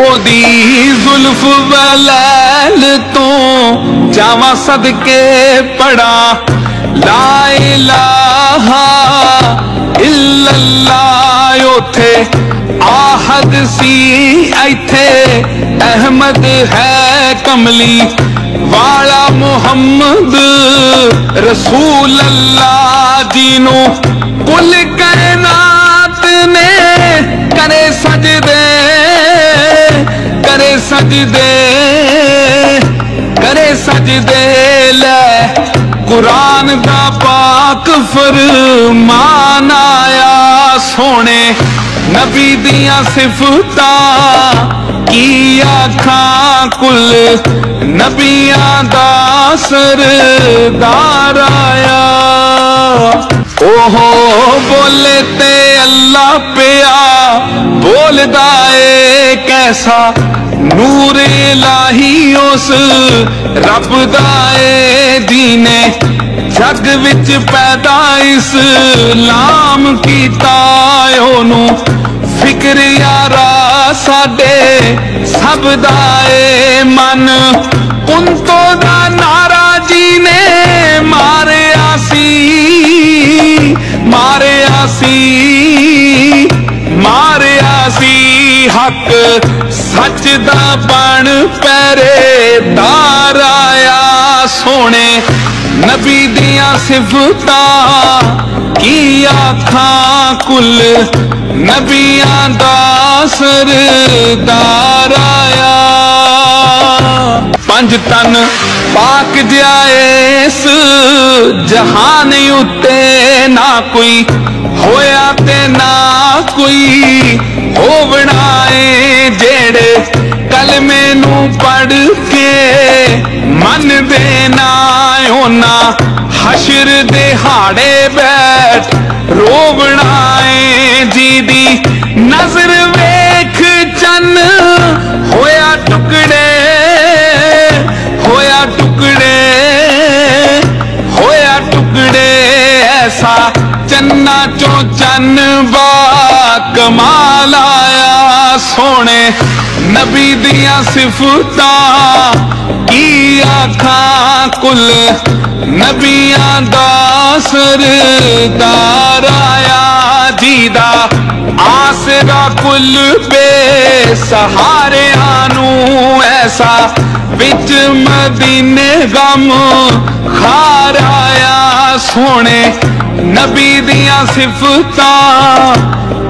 ओदी जुल्फ वलैल तो जावा सदके पड़ा ला इलाहा इल्लल्लाह उथे आहद सी इथे अहमद है कमली वाला मुहम्मद रसूल अल्लाह जीनू कुल कायनात ने करे सजदे करे सजदे करे सजदे ले कुरान दा पाक फरमान आया सोने नबी दियां सिफतां की आखां कुल नबियां दा सरदार आया। ओहो बोले ते अल्लाह पिया बोलदा ए कैसा नूर इलाही उस रब दा ए दीने जग विच पैदा इस्लाम कीता ओनू फिक्र यारा साडे सब दा ए मन कुंतो दा नारा जी ने मारिया सी मारिया सी मारिया सी हक सच दा बन पहरेदार आया सोने नबी दियां सिफतां की आखां कुल नबियां दा सरदार आया। पंज तन पाक जाएस जहान उत्ते ना कोई होया ते ना कोई होवना है जेड़े कलमे नू पढ़ के मन देना होना हशर दिहाड़े बैठ रोवना है जी दी नजर वेख चन होया टुकड़े होया टुकड़े होया टुकड़े ऐसा चन्ना चो चन बा कमाल आया सोने नबी दियां सिफतां की आखां कुल नबियां दा सरदार आया जीदा आसरा कुल बेसहारे आनू ऐसा बिच मदीने गम खार आया सोने नबी दियां सिफतां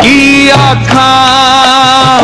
की आखां